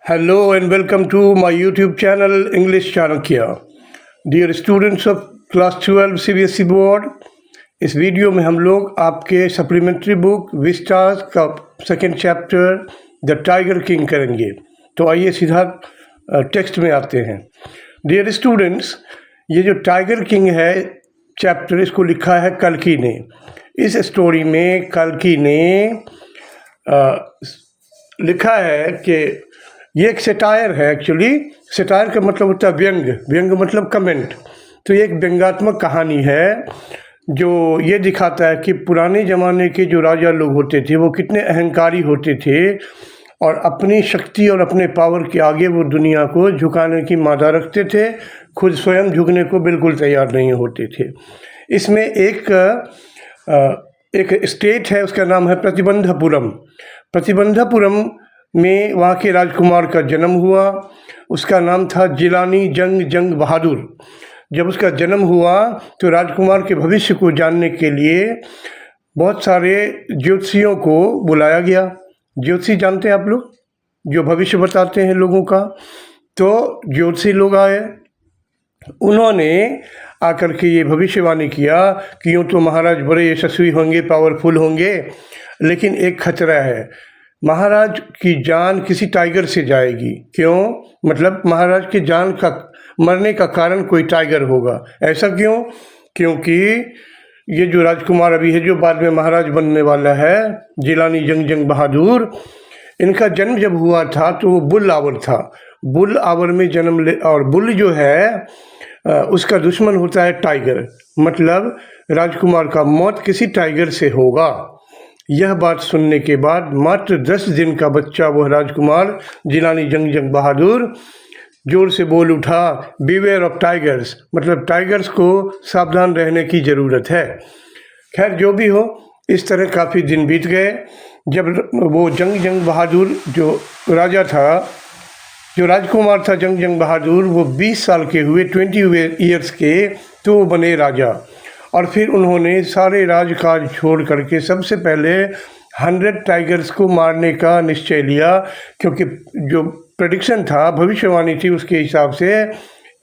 Hello and welcome to my YouTube channel English Chanakya. Dear students of class 12 CBSE board, इस video में हम लोग आपके supplementary book Vistas का second chapter the tiger king करेंगे। तो आइए सीधा टेक्स्ट में आते हैं। डियर स्टूडेंट्स, ये जो टाइगर किंग है चैप्टर, इसको लिखा है कल्कि ने। इस स्टोरी में कल्कि ने लिखा है कि ये एक सेटायर है। एक्चुअली सेटायर का मतलब होता है व्यंग, व्यंग मतलब कमेंट। तो ये एक व्यंग्यात्मक कहानी है जो ये दिखाता है कि पुराने ज़माने के जो राजा लोग होते थे वो कितने अहंकारी होते थे और अपनी शक्ति और अपने पावर के आगे वो दुनिया को झुकाने की मादा रखते थे, खुद स्वयं झुकने को बिल्कुल तैयार नहीं होते थे। इसमें एक स्टेट है, उसका नाम है प्रतिबंधपुरम। प्रतिबंधपुरम में वहाँ के राजकुमार का जन्म हुआ। उसका नाम था जिलानी जंग बहादुर। जब उसका जन्म हुआ तो राजकुमार के भविष्य को जानने के लिए बहुत सारे ज्योतिषियों को बुलाया गया। ज्योतिषी जानते हैं आप लोग, जो भविष्य बताते हैं लोगों का। तो ज्योतिषी लोग आए, उन्होंने आकर के ये भविष्यवाणी किया कि यूँ तो महाराज बड़े यशस्वी होंगे, पावरफुल होंगे, लेकिन एक खतरा है, महाराज की जान किसी टाइगर से जाएगी। क्यों? मतलब महाराज की जान का मरने का कारण कोई टाइगर होगा। ऐसा क्यों? क्योंकि ये जो राजकुमार अभी है, जो बाद में महाराज बनने वाला है, जिलानी जंग बहादुर, इनका जन्म जब हुआ था तो वो बुल आवर था। बुल आवर में जन्म ले, और बुल जो है उसका दुश्मन होता है टाइगर। मतलब राजकुमार का मौत किसी टाइगर से होगा। यह बात सुनने के बाद मात्र 10 दिन का बच्चा वह राजकुमार जिलानी जंग बहादुर जोर से बोल उठा, बीवेयर ऑफ टाइगर्स, मतलब टाइगर्स को सावधान रहने की ज़रूरत है। खैर जो भी हो, इस तरह काफ़ी दिन बीत गए। जब वो जंग बहादुर जो राजा था, जो राजकुमार था जंग बहादुर, वो 20 साल के हुए, 20 ईयर्स के, तो वो बने राजा। और फिर उन्होंने सारे राजकाज छोड़ करके सबसे पहले 100 टाइगर्स को मारने का निश्चय लिया, क्योंकि जो प्रेडिक्शन था, भविष्यवाणी थी, उसके हिसाब से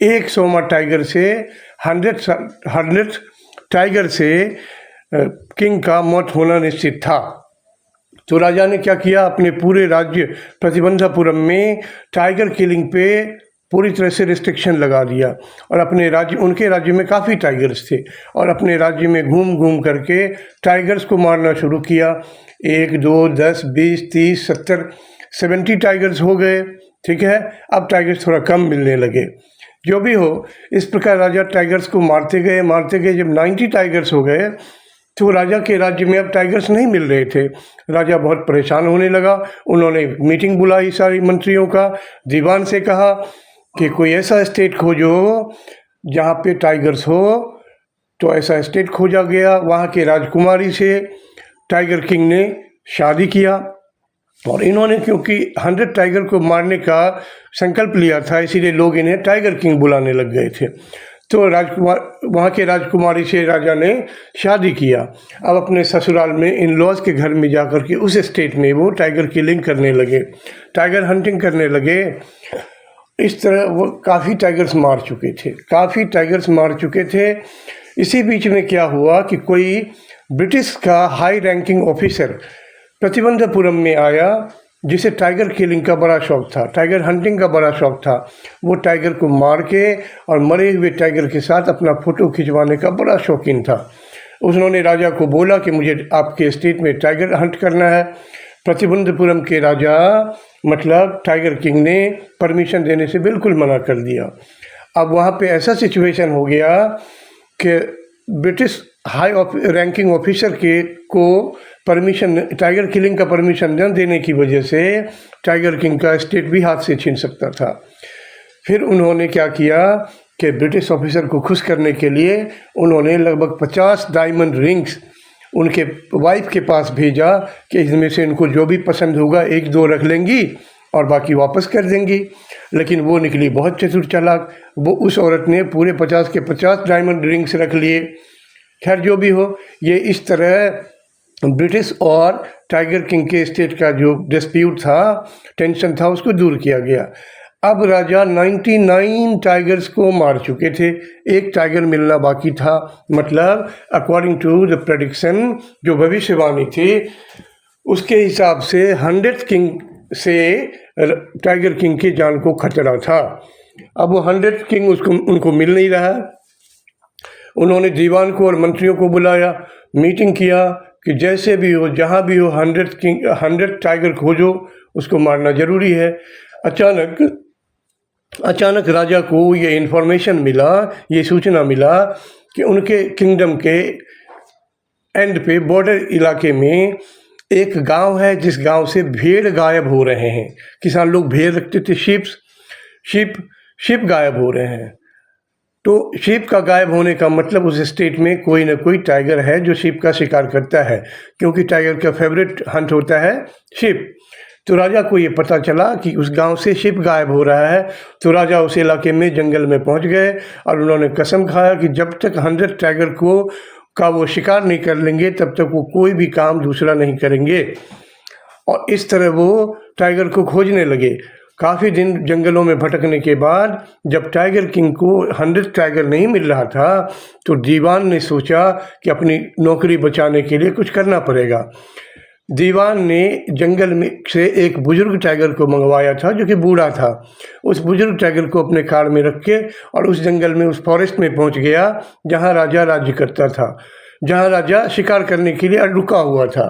एक सोमा टाइगर से 100 टाइगर से किंग का मौत होना निश्चित था। तो राजा ने क्या किया, अपने पूरे राज्य प्रतिबंधपुरम में टाइगर किलिंग पे पूरी तरह से रिस्ट्रिक्शन लगा दिया। और अपने राज्य, उनके राज्य में काफ़ी टाइगर्स थे, और अपने राज्य में घूम करके टाइगर्स को मारना शुरू किया। 1, 2, 10, 20, 30, 70 टाइगर्स हो गए। ठीक है, अब टाइगर्स थोड़ा कम मिलने लगे। जो भी हो, इस प्रकार राजा टाइगर्स को मारते गए। जब 90 टाइगर्स हो गए तो राजा के राज्य में अब टाइगर्स नहीं मिल रहे थे। राजा बहुत परेशान होने लगा। उन्होंने मीटिंग बुलाई सारी मंत्रियों का, दीवान से कहा कि कोई ऐसा स्टेट खोजो जहाँ पे टाइगर्स हो। तो ऐसा स्टेट खोजा गया। वहाँ के राजकुमारी से टाइगर किंग ने शादी किया। और इन्होंने क्योंकि 100 टाइगर को मारने का संकल्प लिया था, इसीलिए लोग इन्हें टाइगर किंग बुलाने लग गए थे। तो वहाँ के राजकुमारी से राजा ने शादी किया। अब अपने ससुराल में इन लॉज के घर में जाकर के उस स्टेट में वो टाइगर किलिंग करने लगे, टाइगर हंटिंग करने लगे। इस तरह वो काफ़ी टाइगर्स मार चुके थे। इसी बीच में क्या हुआ कि कोई ब्रिटिश का हाई रैंकिंग ऑफिसर प्रतिबंधपुरम में आया, जिसे टाइगर किलिंग का बड़ा शौक था, टाइगर हंटिंग का बड़ा शौक था। वो टाइगर को मार के और मरे हुए टाइगर के साथ अपना फ़ोटो खिंचवाने का बड़ा शौकीन था। उन्होंने राजा को बोला कि मुझे आपके स्टेट में टाइगर हंट करना है। प्रतिबंधपुरम के राजा, मतलब टाइगर किंग, ने परमिशन देने से बिल्कुल मना कर दिया। अब वहाँ पे ऐसा सिचुएशन हो गया कि ब्रिटिश हाई रैंकिंग ऑफिसर को परमिशन, टाइगर किलिंग का परमिशन न देने की वजह से टाइगर किंग का स्टेट भी हाथ से छीन सकता था। फिर उन्होंने क्या किया कि ब्रिटिश ऑफिसर को खुश करने के लिए उन्होंने लगभग 50 डायमंड रिंग्स उनके वाइफ के पास भेजा कि इसमें से इनको जो भी पसंद होगा 1-2 रख लेंगी और बाकी वापस कर देंगी। लेकिन वो निकली बहुत चतुर चालाक। वो उस औरत ने पूरे 50 के 50 डायमंड रिंग्स रख लिए। खैर जो भी हो, ये इस तरह ब्रिटिश और टाइगर किंग के स्टेट का जो डिस्प्यूट था, टेंशन था, उसको दूर किया गया। अब राजा 99 टाइगर्स को मार चुके थे, एक टाइगर मिलना बाकी था। मतलब अकॉर्डिंग टू द प्रेडिक्शन, जो भविष्यवाणी थी, उसके हिसाब से 100th किंग से टाइगर किंग की जान को खतरा था। अब वो 100th किंग उनको मिल नहीं रहा। उन्होंने दीवान को और मंत्रियों को बुलाया, मीटिंग किया कि जैसे भी हो, जहाँ भी हो, 100 टाइगर खोजो, उसको मारना ज़रूरी है। अचानक राजा को ये इन्फॉर्मेशन मिला, ये सूचना मिला कि उनके किंगडम के एंड पे, बॉर्डर इलाके में एक गांव है, जिस गांव से भेड़ गायब हो रहे हैं। किसान लोग भेड़ रखते थे, शिप गायब हो रहे हैं। तो शिप का गायब होने का मतलब उस स्टेट में कोई ना कोई टाइगर है जो शिप का शिकार करता है, क्योंकि टाइगर का फेवरेट हंट होता है शिप। तो राजा को ये पता चला कि उस गांव से शिप गायब हो रहा है। तो राजा उस इलाके में, जंगल में पहुंच गए और उन्होंने कसम खाया कि जब तक 100 टाइगर का वो शिकार नहीं कर लेंगे, तब तक वो कोई भी काम दूसरा नहीं करेंगे। और इस तरह वो टाइगर को खोजने लगे। काफ़ी दिन जंगलों में भटकने के बाद जब टाइगर किंग को 100 टाइगर नहीं मिल रहा था, तो दीवान ने सोचा कि अपनी नौकरी बचाने के लिए कुछ करना पड़ेगा। दीवान ने जंगल में से एक बुजुर्ग टाइगर को मंगवाया था, जो कि बूढ़ा था। उस बुजुर्ग टाइगर को अपने कार में रख के और उस जंगल में, उस फॉरेस्ट में पहुंच गया जहां राजा राज्य करता था, जहां राजा शिकार करने के लिए रुका हुआ था।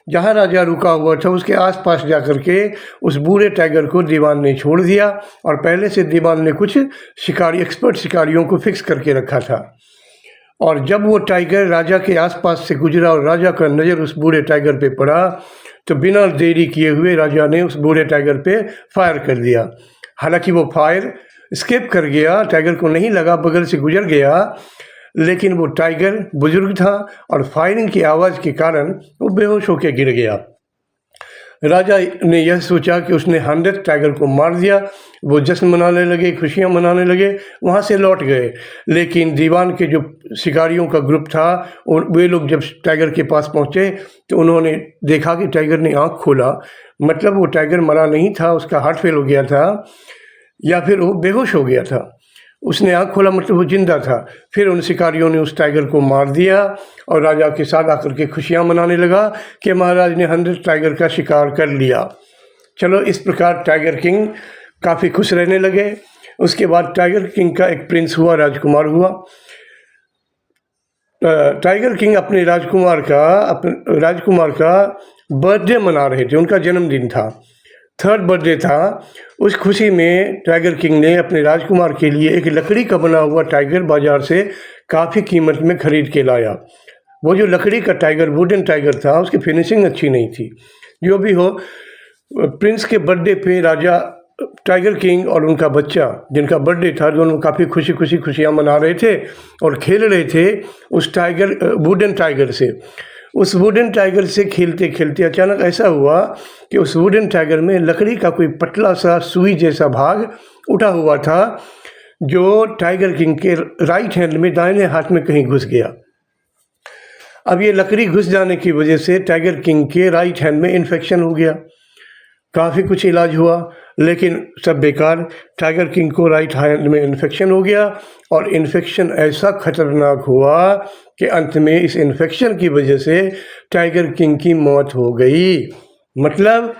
जहां राजा रुका हुआ था, उसके आसपास जाकर के उस बूढ़े टाइगर को दीवान ने छोड़ दिया। और पहले से दीवान ने कुछ एक्सपर्ट शिकारियों को फिक्स करके रखा था। और जब वो टाइगर राजा के आसपास से गुजरा और राजा का नज़र उस बूढ़े टाइगर पे पड़ा, तो बिना देरी किए हुए राजा ने उस बूढ़े टाइगर पे फायर कर दिया। हालांकि वो फायर स्किप कर गया, टाइगर को नहीं लगा, बगल से गुजर गया, लेकिन वो टाइगर बुजुर्ग था और फायरिंग की आवाज़ के कारण वो बेहोश होकर गिर गया। राजा ने यह सोचा कि उसने 100 टाइगर को मार दिया। वो जश्न मनाने लगे, खुशियां मनाने लगे, वहाँ से लौट गए। लेकिन दीवान के जो शिकारियों का ग्रुप था, और वे लोग जब टाइगर के पास पहुँचे तो उन्होंने देखा कि टाइगर ने आँख खोला। मतलब वो टाइगर मरा नहीं था, उसका हार्ट फेल हो गया था या फिर वो बेहोश हो गया था। उसने आँख खोला, मतलब वो जिंदा था। फिर उन शिकारियों ने उस टाइगर को मार दिया और राजा के साथ आकर के खुशियाँ मनाने लगा कि महाराज ने 100 टाइगर का शिकार कर लिया। चलो, इस प्रकार टाइगर किंग काफ़ी खुश रहने लगे। उसके बाद टाइगर किंग का एक प्रिंस हुआ, राजकुमार हुआ। टाइगर किंग अपने राजकुमार का बर्थडे मना रहे थे, उनका जन्मदिन था, 3rd बर्थडे था। उस खुशी में टाइगर किंग ने अपने राजकुमार के लिए एक लकड़ी का बना हुआ टाइगर बाजार से काफ़ी कीमत में खरीद के लाया। वो जो लकड़ी का टाइगर, वुडन टाइगर था, उसकी फिनिशिंग अच्छी नहीं थी। जो भी हो, प्रिंस के बर्थडे पे राजा, टाइगर किंग और उनका बच्चा, जिनका बर्थडे था, दोनों काफ़ी खुशियाँ मना रहे थे और खेल रहे थे उस वुडन टाइगर से। उस वुडन टाइगर से खेलते खेलते अचानक ऐसा हुआ कि उस वुडन टाइगर में लकड़ी का कोई पतला सा सुई जैसा भाग उठा हुआ था, जो टाइगर किंग के राइट हैंड में, दाहिने हाथ में कहीं घुस गया। अब ये लकड़ी घुस जाने की वजह से टाइगर किंग के राइट हैंड में इन्फेक्शन हो गया। काफ़ी कुछ इलाज हुआ, लेकिन सब बेकार। टाइगर किंग को राइट हैंड में इन्फेक्शन हो गया और इन्फेक्शन ऐसा खतरनाक हुआ कि अंत में इस इन्फेक्शन की वजह से टाइगर किंग की मौत हो गई। मतलब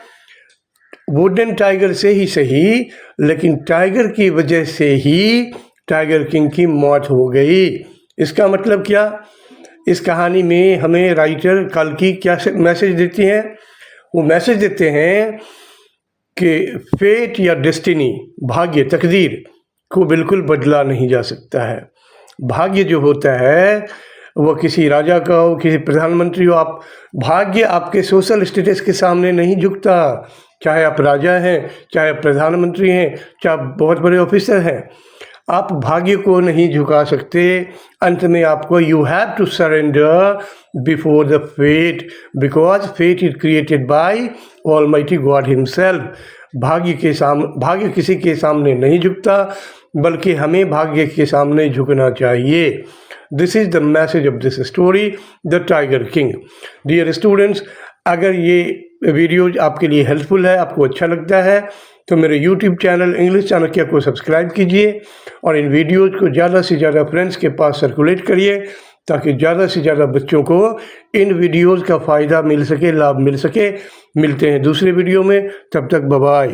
वुडन टाइगर से ही सही, लेकिन टाइगर की वजह से ही टाइगर किंग की मौत हो गई। इसका मतलब क्या? इस कहानी में हमें राइटर कल्कि क्या मैसेज देती हैं? वो मैसेज देते हैं कि फेट या डेस्टिनी, भाग्य, तकदीर को बिल्कुल बदला नहीं जा सकता है। भाग्य जो होता है वो किसी राजा का हो, किसी प्रधानमंत्री हो, भाग्य आपके सोशल स्टेटस के सामने नहीं झुकता। चाहे आप राजा हैं, चाहे आप प्रधानमंत्री हैं, चाहे आप बहुत बड़े ऑफिसर हैं, आप भाग्य को नहीं झुका सकते। अंत में आपको you have to surrender before the fate, because fate is created by almighty God himself. भाग्य किसी के सामने नहीं झुकता, बल्कि हमें भाग्य के सामने झुकना चाहिए। This is the message of this story, the tiger king. Dear students, अगर ये वीडियोज आपके लिए हेल्पफुल है, आपको अच्छा लगता है, तो मेरे यूट्यूब चैनल इंग्लिश चाणक्य को सब्सक्राइब कीजिए और इन वीडियोज़ को ज़्यादा से ज़्यादा फ्रेंड्स के पास सर्कुलेट करिए, ताकि ज़्यादा से ज़्यादा बच्चों को इन वीडियोज़ का फ़ायदा मिल सके, लाभ मिल सके। मिलते हैं दूसरे वीडियो में, तब तक बाय बाय।